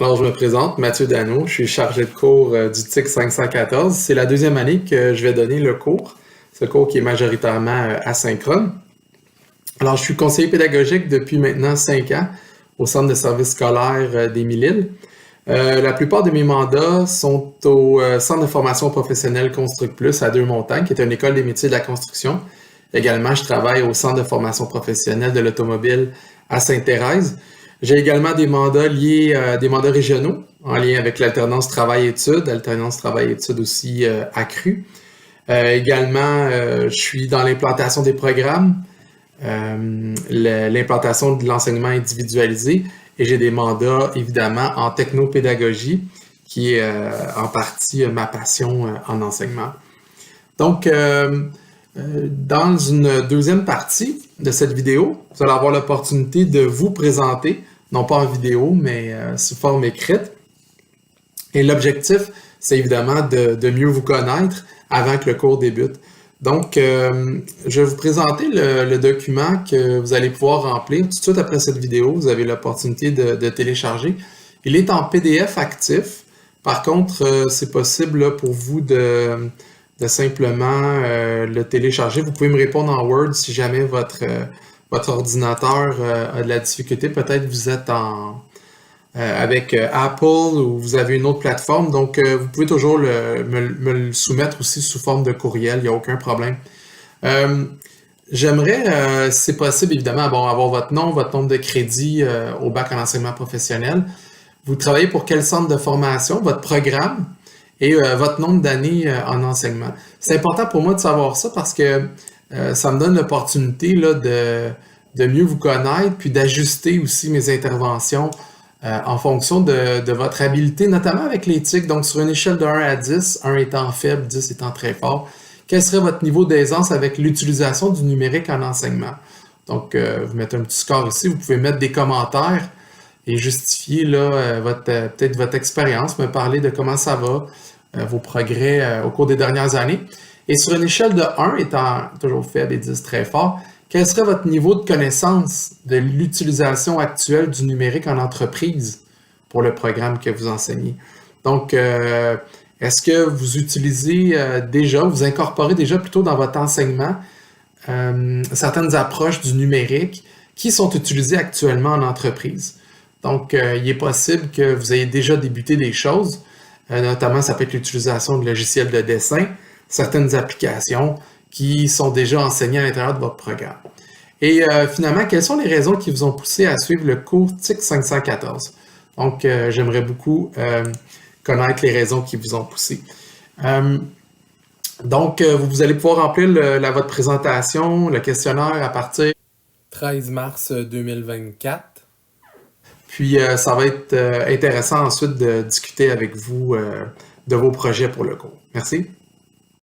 Alors, je me présente, Mathieu Dano, je suis chargé de cours du TIC 514. C'est la deuxième année que je vais donner le cours, ce cours qui est majoritairement asynchrone. Alors, je suis conseiller pédagogique depuis maintenant 5 ans au Centre de services scolaires d'Émile-Île. La plupart de mes mandats sont au Centre de formation professionnelle Construct Plus à Deux-Montagnes, qui est une école des métiers de la construction. Également, je travaille au Centre de formation professionnelle de l'automobile à Sainte-Thérèse. J'ai également des mandats liés à des mandats régionaux en lien avec l'alternance travail-études, alternance travail-études aussi accrue. Également, je suis dans l'implantation des programmes, l'implantation de l'enseignement individualisé et j'ai des mandats évidemment en technopédagogie qui est en partie ma passion en enseignement. Donc, dans une deuxième partie de cette vidéo, vous allez avoir l'opportunité de vous présenter, non pas en vidéo, mais sous forme écrite. Et l'objectif, c'est évidemment de mieux vous connaître avant que le cours débute. Donc, je vais vous présenter le document que vous allez pouvoir remplir tout de suite après cette vidéo. Vous avez l'opportunité de télécharger. Il est en PDF actif. Par contre, c'est possible là, pour vous de simplement le télécharger. Vous pouvez me répondre en Word si jamais votre ordinateur a de la difficulté. Peut-être vous êtes avec Apple ou vous avez une autre plateforme. Donc, vous pouvez toujours me le soumettre aussi sous forme de courriel. Il n'y a aucun problème. J'aimerais, si c'est possible, évidemment, avoir votre nom, votre nombre de crédits au bac en enseignement professionnel. Vous travaillez pour quel centre de formation, votre programme et votre nombre d'années en enseignement. C'est important pour moi de savoir ça parce que ça me donne l'opportunité là, de mieux vous connaître puis d'ajuster aussi mes interventions en fonction de votre habileté, notamment avec l'éthique. Donc, sur une échelle de 1 à 10, 1 étant faible, 10 étant très fort, quel serait votre niveau d'aisance avec l'utilisation du numérique en enseignement? Donc, vous mettez un petit score ici. Vous pouvez mettre des commentaires et justifier là, peut-être votre expérience, me parler de comment ça va, vos progrès au cours des dernières années. Et sur une échelle de 1 étant toujours faible et 10 très fort, quel serait votre niveau de connaissance de l'utilisation actuelle du numérique en entreprise pour le programme que vous enseignez? Donc, est-ce que vous utilisez déjà, vous incorporez déjà plutôt dans votre enseignement certaines approches du numérique qui sont utilisées actuellement en entreprise? Donc, il est possible que vous ayez déjà débuté des choses, notamment ça peut être l'utilisation de logiciels de dessin, certaines applications qui sont déjà enseignées à l'intérieur de votre programme. Et finalement, quelles sont les raisons qui vous ont poussé à suivre le cours TIC 514? Donc, j'aimerais beaucoup connaître les raisons qui vous ont poussé. Donc, vous allez pouvoir remplir votre présentation, le questionnaire à partir du 13 mars 2024. Puis, ça va être intéressant ensuite de discuter avec vous de vos projets pour le cours. Merci.